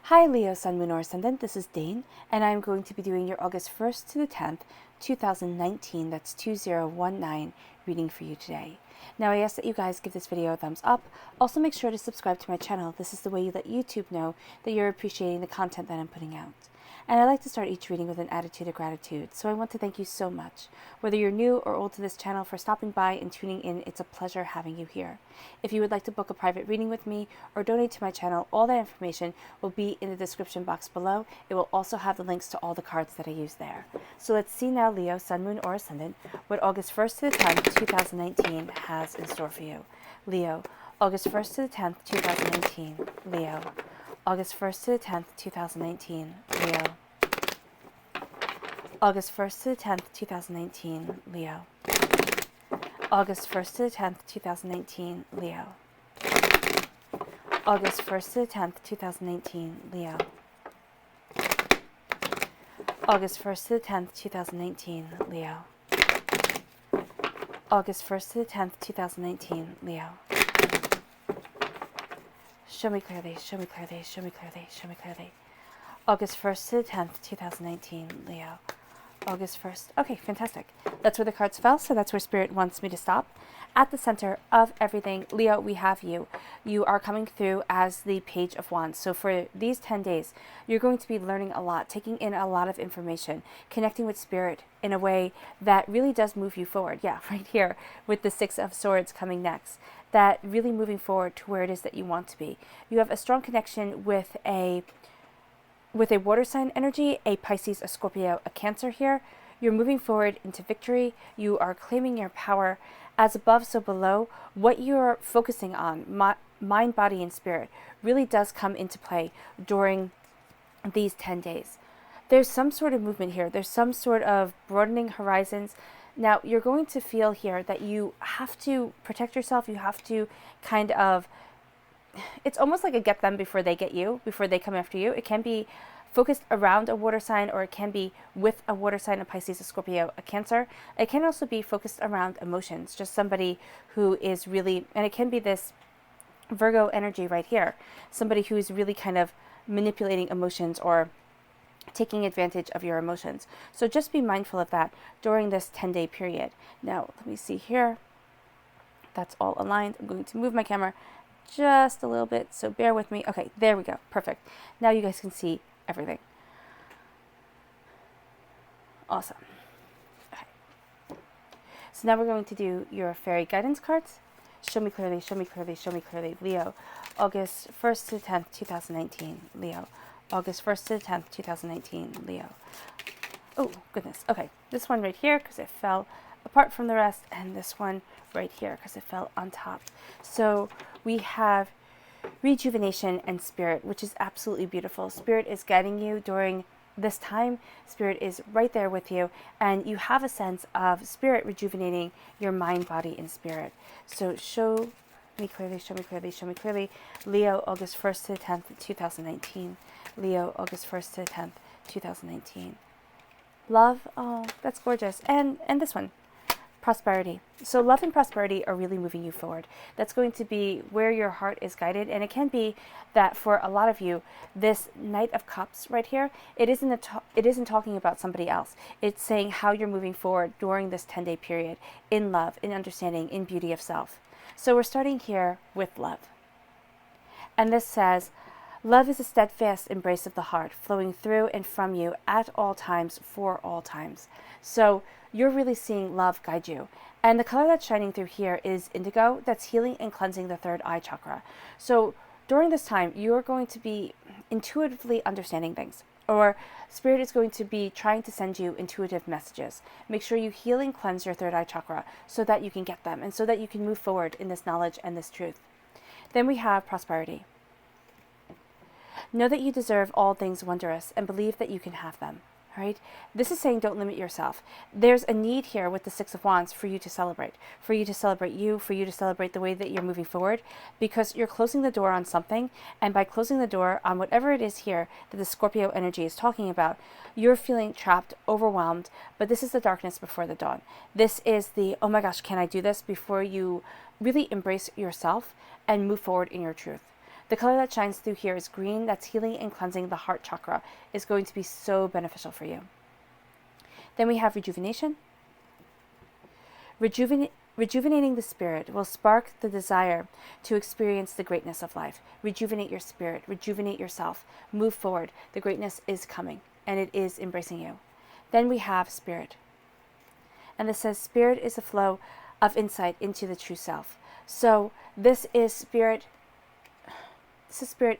Hi Leo, Sun, Moon, or Ascendant, this is Dane, and I'm going to be doing your August 1st to the 10th, 2019, that's 2019, reading for you today. Now I ask that you guys give this video a thumbs up. Also make sure to subscribe to my channel. This is the way you let YouTube know that you're appreciating the content that I'm putting out. And I like to start each reading with an attitude of gratitude, so I want to thank you so much. Whether you're new or old to this channel, for stopping by and tuning in, it's a pleasure having you here. If you would like to book a private reading with me or donate to my channel, all that information will be in the description box below. It will also have the links to all the cards that I use there. So let's see now, Leo, Sun, Moon, or Ascendant, what August 1st to the 10th, 2019 has in store for you. Leo, August 1st to the 10th, 2019. Leo, August 1st to the 10th, 2019. Leo. August 1st to the 10th, 2019. Leo. August 1st to the 10th, 2019. Leo. August 1st to the 10th, 2019. Leo. August 1st to the 10th, 2019. Leo. August 1st to the 10th, 2019. Leo. Show me clearly, show me clearly, show me clearly, show me clearly. August 1st to the 10th, 2019. Leo. August 1st. Okay, fantastic. That's where the cards fell, so that's where Spirit wants me to stop. At the center of everything, Leo, we have you. You are coming through as the Page of Wands. So for these 10 days, you're going to be learning a lot, taking in a lot of information, connecting with Spirit in a way that really does move you forward. Yeah, right here with the Six of Swords coming next. That really moving forward to where it is that you want to be. You have a strong connection with a water sign energy, a Pisces, a Scorpio, a Cancer here. You're moving forward into victory. You are claiming your power. As above, so below. What you're focusing on, mind, body, and spirit, really does come into play during these 10 days. There's some sort of movement here. There's some sort of broadening horizons. Now, you're going to feel here that you have to protect yourself. You have to kind of, it's almost like a get them before they get you, before they come after you. It can be focused around a water sign, or it can be with a water sign, a Pisces, a Scorpio, a Cancer. It can also be focused around emotions, just somebody who is really, and it can be this Virgo energy right here, somebody who is really kind of manipulating emotions or taking advantage of your emotions. So just be mindful of that during this 10-day period. Now, let me see here. That's all aligned. I'm going to move my camera just a little bit, so bear with me. Okay, there we go. Perfect. Now you guys can see everything. Awesome. Okay. So now we're going to do your fairy guidance cards. Show me clearly, show me clearly, show me clearly. Leo, August 1st to the 10th, 2019. Leo, August 1st to the 10th, 2019. Leo. Oh, goodness. Okay, this one right here because it fell apart from the rest, and this one right here because it fell on top. So we have rejuvenation and spirit, which is absolutely beautiful. Spirit is guiding you during this time. Spirit is right there with you, and you have a sense of Spirit rejuvenating your mind, body, and spirit. So show me clearly, show me clearly, show me clearly. Leo, August 1st to the 10th, 2019. Leo, August 1st to the 10th, 2019. Love, oh, that's gorgeous. And this one, prosperity. So love and prosperity are really moving you forward. That's going to be where your heart is guided. And it can be that for a lot of you, this Knight of Cups right here, it isn't talking about somebody else. It's saying how you're moving forward during this 10-day period in love, in understanding, in beauty of self. So we're starting here with love. And this says, love is a steadfast embrace of the heart, flowing through and from you at all times, for all times. So you're really seeing love guide you. And the color that's shining through here is indigo. That's healing and cleansing the third eye chakra. So during this time, you're going to be intuitively understanding things, or Spirit is going to be trying to send you intuitive messages. Make sure you heal and cleanse your third eye chakra so that you can get them and so that you can move forward in this knowledge and this truth. Then we have prosperity. Know that you deserve all things wondrous and believe that you can have them. Right? This is saying don't limit yourself. There's a need here with the Six of Wands for you to celebrate, for you to celebrate you, for you to celebrate the way that you're moving forward, because you're closing the door on something. And by closing the door on whatever it is here that the Scorpio energy is talking about, you're feeling trapped, overwhelmed, but this is the darkness before the dawn. This is the, oh my gosh, can I do this, before you really embrace yourself and move forward in your truth. The color that shines through here is green. That's healing and cleansing the heart chakra. Is going to be so beneficial for you. Then we have rejuvenation. Rejuvenating the spirit will spark the desire to experience the greatness of life. Rejuvenate your spirit, rejuvenate yourself, move forward. The greatness is coming and it is embracing you. Then we have spirit. And this says spirit is a flow of insight into the true self. So this is spirit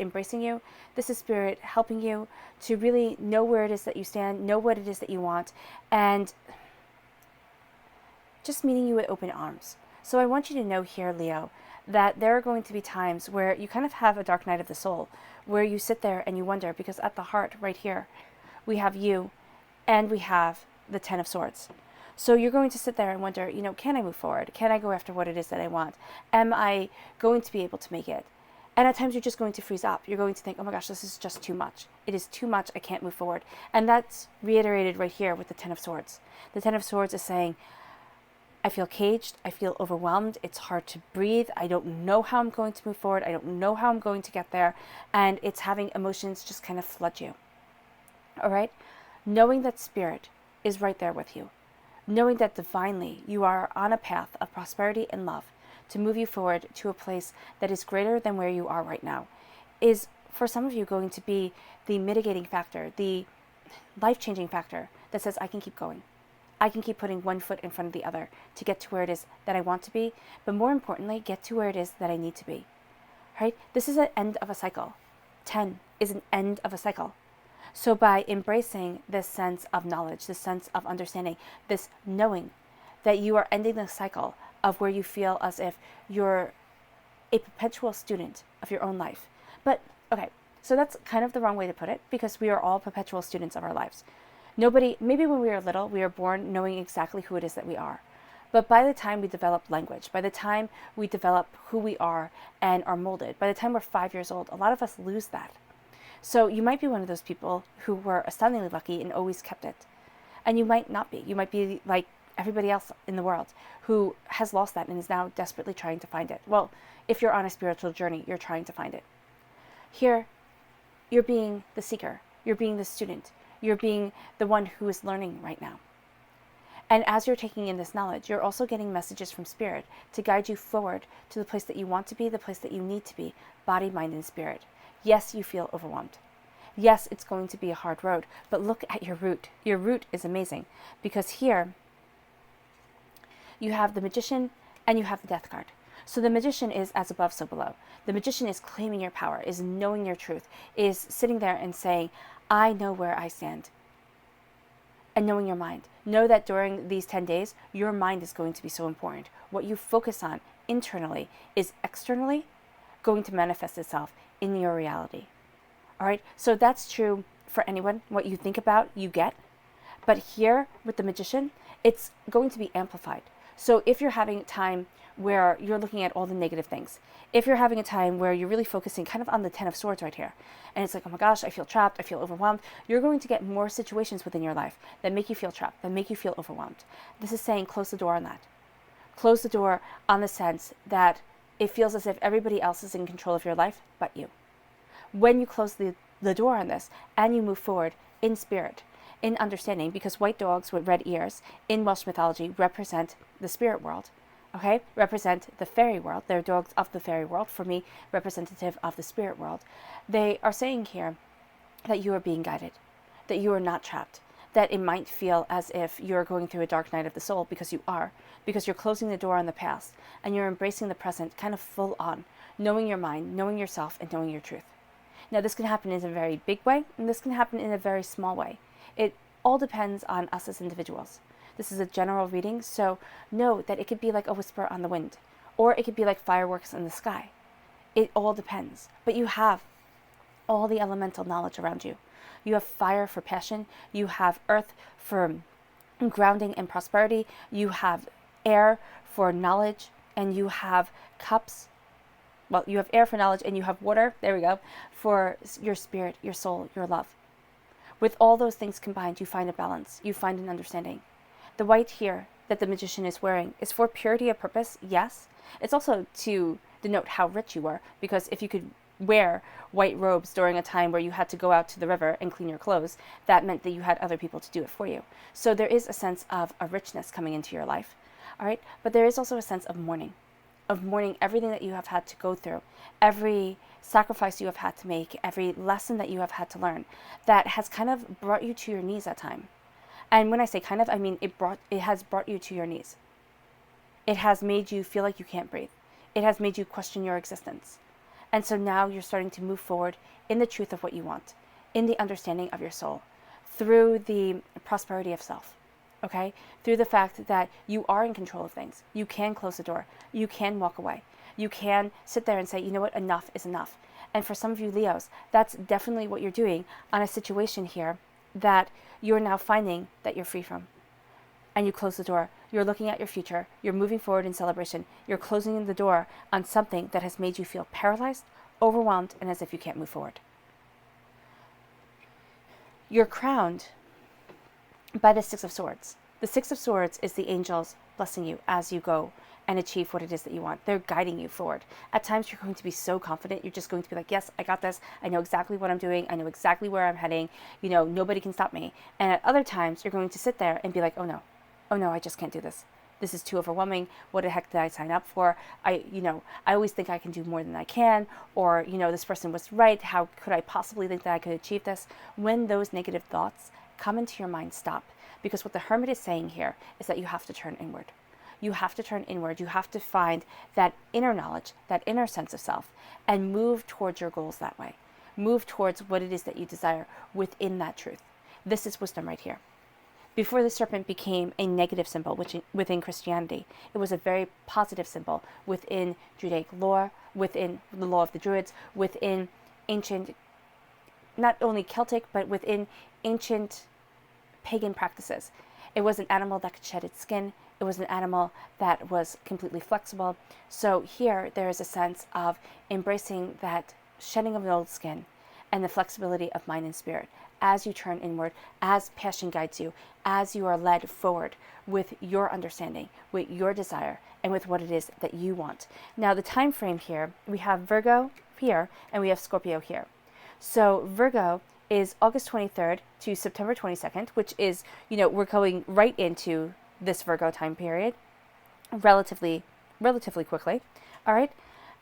embracing you. This is spirit helping you to really know where it is that you stand, know what it is that you want, and just meeting you with open arms. So I want you to know here, Leo, that there are going to be times where you kind of have a dark night of the soul, where you sit there and you wonder, because at the heart right here, we have you and we have the 10 of Swords. So you're going to sit there and wonder, can I move forward? Can I go after what it is that I want? Am I going to be able to make it? And at times you're just going to freeze up. You're going to think, oh my gosh, this is just too much. It is too much. I can't move forward. And that's reiterated right here with the 10 of Swords. The 10 of Swords is saying, I feel caged. I feel overwhelmed. It's hard to breathe. I don't know how I'm going to move forward. I don't know how I'm going to get there. And it's having emotions just kind of flood you. All right? Knowing that spirit is right there with you. Knowing that divinely you are on a path of prosperity and love to move you forward to a place that is greater than where you are right now is, for some of you, going to be the mitigating factor, the life-changing factor that says, I can keep going. I can keep putting one foot in front of the other to get to where it is that I want to be, but more importantly, get to where it is that I need to be. Right? This is an end of a cycle. 10 is an end of a cycle. So by embracing this sense of knowledge, this sense of understanding, this knowing that you are ending the cycle of where you feel as if you're a perpetual student of your own life. But, okay, so that's kind of the wrong way to put it, because we are all perpetual students of our lives. Maybe when we are little, we are born knowing exactly who it is that we are. But by the time we develop language, by the time we develop who we are and are molded, by the time we're 5 years old, a lot of us lose that. So you might be one of those people who were astoundingly lucky and always kept it. And you might not be. You might be like everybody else in the world who has lost that and is now desperately trying to find it. Well, if you're on a spiritual journey, you're trying to find it. Here, you're being the seeker. You're being the student. You're being the one who is learning right now. And as you're taking in this knowledge, you're also getting messages from spirit to guide you forward to the place that you want to be, the place that you need to be, body, mind, and spirit. Yes, you feel overwhelmed. Yes, it's going to be a hard road, but look at your route. Your route is amazing, because here you have the Magician and you have the Death card. So the Magician is as above, so below. The Magician is claiming your power, is knowing your truth, is sitting there and saying, I know where I stand. And knowing your mind. Know that during these 10 days, your mind is going to be so important. What you focus on internally is externally going to manifest itself in your reality. All right, so that's true for anyone. What you think about, you get. But here with the Magician, it's going to be amplified. So if you're having time where you're looking at all the negative things, if you're having a time where you're really focusing kind of on the 10 of Swords right here, and it's like, oh my gosh, I feel trapped, I feel overwhelmed, you're going to get more situations within your life that make you feel trapped, that make you feel overwhelmed. This is saying close the door on that. Close the door on the sense that it feels as if everybody else is in control of your life but you. When you close the door on this and you move forward in spirit, in understanding, because white dogs with red ears in Welsh mythology represent the spirit world, okay? Represent the fairy world. They're dogs of the fairy world. For me, representative of the spirit world. They are saying here that you are being guided, that you are not trapped, that it might feel as if you're going through a dark night of the soul, because you are, because you're closing the door on the past and you're embracing the present kind of full on, knowing your mind, knowing yourself, and knowing your truth. Now, this can happen in a very big way, and this can happen in a very small way. It all depends on us as individuals. This is a general reading, so know that it could be like a whisper on the wind, or it could be like fireworks in the sky. It all depends. But you have all the elemental knowledge around you. You have fire for passion. You have earth for grounding and prosperity. You have air for knowledge, and you have cups. Well, you have air for knowledge, and you have water, there we go, for your spirit, your soul, your love. With all those things combined, you find a balance. You find an understanding. The white here that the Magician is wearing is for purity of purpose, yes. It's also to denote how rich you are, because if you could wear white robes during a time where you had to go out to the river and clean your clothes, that meant that you had other people to do it for you. So there is a sense of a richness coming into your life. All right. But there is also a sense of mourning everything that you have had to go through, every sacrifice you have had to make, every lesson that you have had to learn that has kind of brought you to your knees at time. And when I say kind of, I mean it has brought you to your knees. It has made you feel like you can't breathe. It has made you question your existence. And so now you're starting to move forward in the truth of what you want, in the understanding of your soul, through the prosperity of self. Okay? Through the fact that you are in control of things. You can close the door. You can walk away. You can sit there and say, you know what, enough is enough. And for some of you Leos, that's definitely what you're doing on a situation here that you're now finding that you're free from. And you close the door. You're looking at your future. You're moving forward in celebration. You're closing the door on something that has made you feel paralyzed, overwhelmed, and as if you can't move forward. You're crowned by the Six of Swords. The Six of Swords is the angels blessing you as you go and achieve what it is that you want. They're guiding you forward. At times you're going to be so confident. You're just going to be like, yes, I got this. I know exactly what I'm doing. I know exactly where I'm heading. You know, nobody can stop me. And at other times you're going to sit there and be like, oh no, I just can't do this. This is too overwhelming. What the heck did I sign up for? I always think I can do more than I can, or, this person was right. How could I possibly think that I could achieve this? When those negative thoughts come into your mind, stop. Because what the Hermit is saying here is that you have to turn inward. You have to turn inward. You have to find that inner knowledge, that inner sense of self, and move towards your goals that way. Move towards what it is that you desire within that truth. This is wisdom right here. Before the serpent became a negative symbol within Christianity, it was a very positive symbol within Judaic lore, within the law of the Druids, within ancient, not only Celtic, but within ancient pagan practices. It was an animal that could shed its skin. It was an animal that was completely flexible. So here there is a sense of embracing that shedding of an old skin and the flexibility of mind and spirit as you turn inward, as passion guides you, as you are led forward with your understanding, with your desire, and with what it is that you want. Now the time frame here, we have Virgo here and we have Scorpio here. So Virgo is August 23rd to September 22nd, which is, we're going right into this Virgo time period relatively quickly. All right.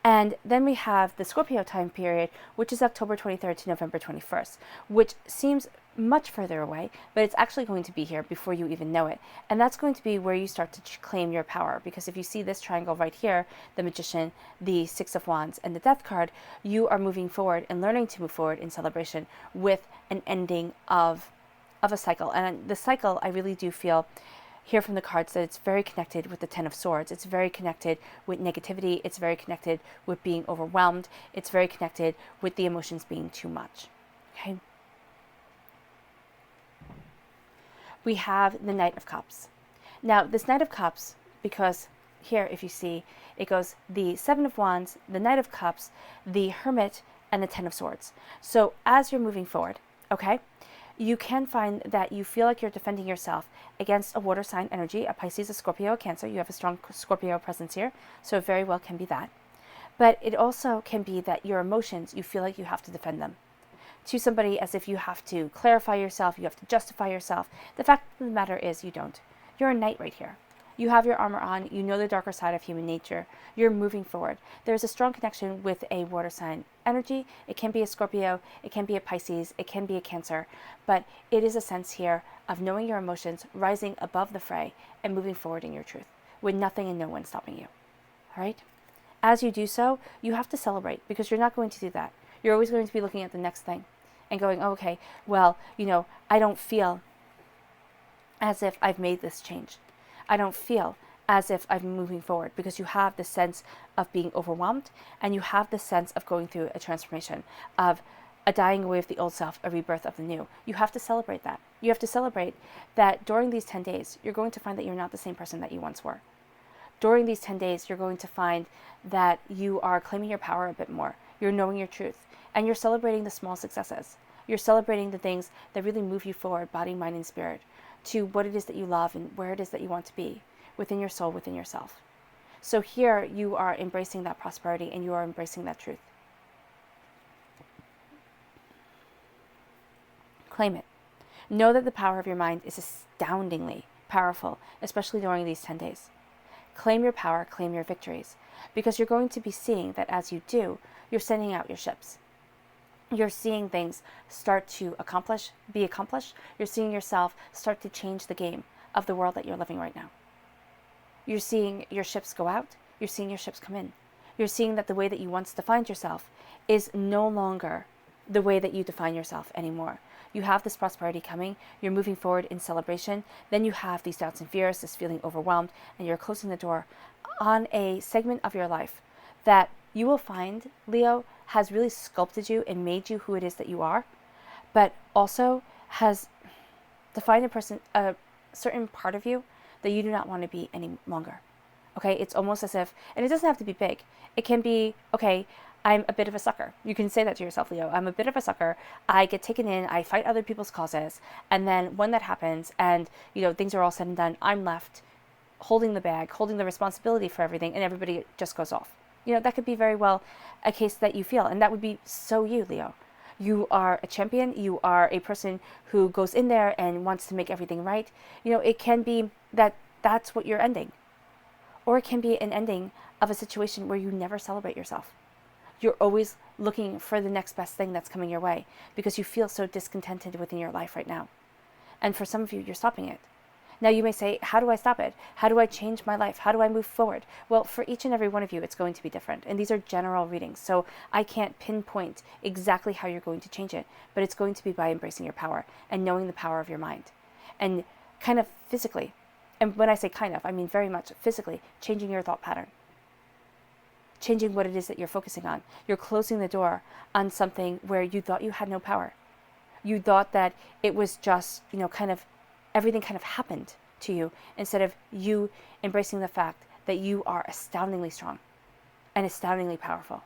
And then we have the Scorpio time period, which is October 23rd to November 21st, which seems much further away, but it's actually going to be here before you even know it. And that's going to be where you start to claim your power. Because if you see this triangle right here, the Magician, the Six of Wands, and the Death card, you are moving forward and learning to move forward in celebration with an ending of a cycle. And the cycle, I really do feel here from the cards that it's very connected with the Ten of Swords. It's very connected with negativity. It's very connected with being overwhelmed. It's very connected with the emotions being too much. Okay. We have the Knight of Cups. Now, this Knight of Cups, because here, if you see, it goes the Seven of Wands, the Knight of Cups, the Hermit, and the Ten of Swords. So as you're moving forward, okay, you can find that you feel like you're defending yourself against a water sign energy, a Pisces, a Scorpio, a Cancer. You have a strong Scorpio presence here, so it very well can be that. But it also can be that your emotions, you feel like you have to defend them to somebody, as if you have to clarify yourself, you have to justify yourself. The fact of the matter is you don't. You're a knight right here. You have your armor on. You know the darker side of human nature. You're moving forward. There's a strong connection with a water sign energy. It can be a Scorpio. It can be a Pisces. It can be a Cancer. But it is a sense here of knowing your emotions, rising above the fray, and moving forward in your truth with nothing and no one stopping you. All right? As you do so, you have to celebrate, because you're not going to do that. You're always going to be looking at the next thing and going, oh, okay, well, I don't feel as if I've made this change. I don't feel as if I'm moving forward, because you have the sense of being overwhelmed, and you have the sense of going through a transformation, of a dying away of the old self, a rebirth of the new. You have to celebrate that. You have to celebrate that during these 10 days, you're going to find that you're not the same person that you once were. During these 10 days, you're going to find that you are claiming your power a bit more. You're knowing your truth, and you're celebrating the small successes. You're celebrating the things that really move you forward, body, mind, and spirit, to what it is that you love and where it is that you want to be within your soul, within yourself. So here you are embracing that prosperity, and you are embracing that truth. Claim it. Know that the power of your mind is astoundingly powerful, especially during these 10 days. Claim your power, claim your victories, because you're going to be seeing that as you do, you're sending out your ships. You're seeing things start to be accomplished. You're seeing yourself start to change the game of the world that you're living right now. You're seeing your ships go out. You're seeing your ships come in. You're seeing that the way that you once defined yourself is no longer the way that you define yourself anymore. You have this prosperity coming. You're moving forward in celebration. Then you have these doubts and fears, this feeling overwhelmed, and you're closing the door on a segment of your life that you will find, Leo, has really sculpted you and made you who it is that you are, but also has defined a certain part of you that you do not want to be any longer. Okay, it's almost as if, and it doesn't have to be big. It can be, okay, I'm a bit of a sucker. You can say that to yourself, Leo. I'm a bit of a sucker. I get taken in, I fight other people's causes, and then when that happens and, things are all said and done, I'm left holding the bag, holding the responsibility for everything, and everybody just goes off. That could be very well a case that you feel, and that would be so you, Leo. You are a champion. You are a person who goes in there and wants to make everything right. It can be that that's what you're ending. Or it can be an ending of a situation where you never celebrate yourself. You're always looking for the next best thing that's coming your way because you feel so discontented within your life right now. And for some of you, you're stopping it. Now you may say, how do I stop it? How do I change my life? How do I move forward? Well, for each and every one of you, it's going to be different. And these are general readings. So I can't pinpoint exactly how you're going to change it, but it's going to be by embracing your power and knowing the power of your mind. And kind of physically, and when I say kind of, I mean very much physically, changing your thought pattern. Changing what it is that you're focusing on. You're closing the door on something where you thought you had no power. You thought that it was just, everything kind of happened to you instead of you embracing the fact that you are astoundingly strong and astoundingly powerful.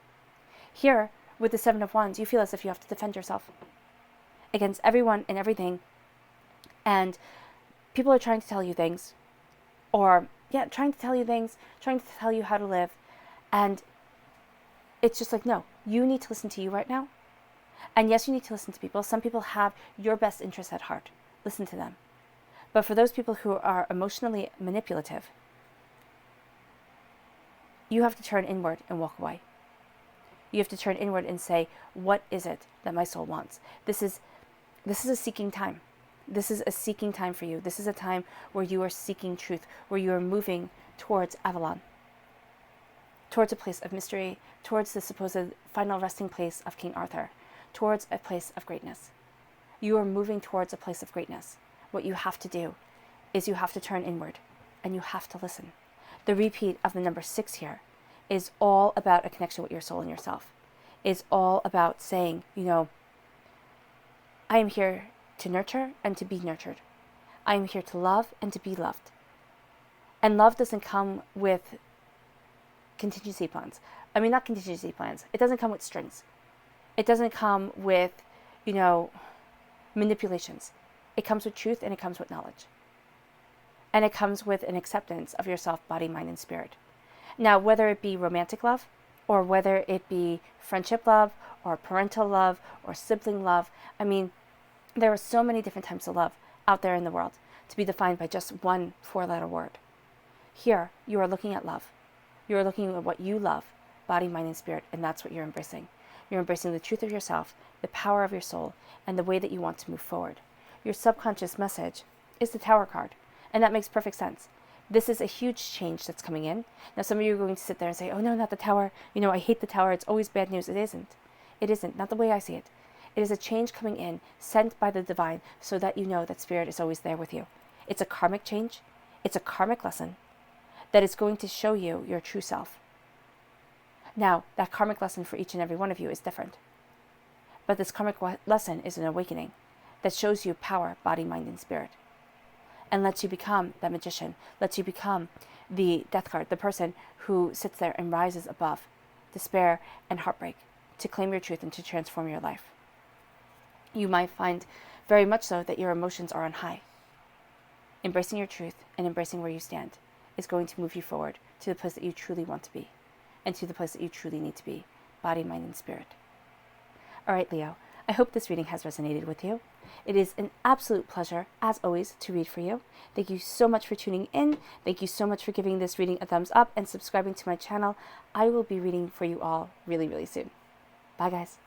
Here, with the Seven of Wands, you feel as if you have to defend yourself against everyone and everything. And people are trying to tell you things, trying to tell you how to live. And it's just like, no, you need to listen to you right now. And yes, you need to listen to people. Some people have your best interests at heart. Listen to them. But for those people who are emotionally manipulative, you have to turn inward and walk away. You have to turn inward and say, what is it that my soul wants? This is a seeking time. This is a seeking time for you. This is a time where you are seeking truth, where you are moving towards Avalon, towards a place of mystery, towards the supposed final resting place of King Arthur, towards a place of greatness. You are moving towards a place of greatness. What you have to do is you have to turn inward and you have to listen. The repeat of the number 6 here is all about a connection with your soul and yourself. It's all about saying, I am here to nurture and to be nurtured. I am here to love and to be loved. And love doesn't come with contingency plans. I mean, not contingency plans. It doesn't come with strings. It doesn't come with, manipulations. It comes with truth and it comes with knowledge. And it comes with an acceptance of yourself, body, mind, and spirit. Now, whether it be romantic love, or whether it be friendship love, or parental love, or sibling love, I mean, there are so many different types of love out there in the world to be defined by just one 4-letter word. Here, you are looking at love. You are looking at what you love, body, mind, and spirit, and that's what you're embracing. You're embracing the truth of yourself, the power of your soul, and the way that you want to move forward. Your subconscious message is the Tower card, and that makes perfect sense. This is a huge change that's coming in. Now, some of you are going to sit there and say, oh no, not the Tower. I hate the Tower. It's always bad news. It isn't. It isn't. Not the way I see it. It is a change coming in, sent by the divine, so that you know that Spirit is always there with you. It's a karmic change. It's a karmic lesson that is going to show you your true self. Now, that karmic lesson for each and every one of you is different. But this karmic lesson is an awakening that shows you power, body, mind, and spirit. And lets you become that magician, lets you become the death card, the person who sits there and rises above despair and heartbreak to claim your truth and to transform your life. You might find very much so that your emotions are on high. Embracing your truth and embracing where you stand is going to move you forward to the place that you truly want to be and to the place that you truly need to be, body, mind, and spirit. All right, Leo, I hope this reading has resonated with you. It is an absolute pleasure, as always, to read for you. Thank you so much for tuning in. Thank you so much for giving this reading a thumbs up and subscribing to my channel. I will be reading for you all really, really soon. Bye, guys.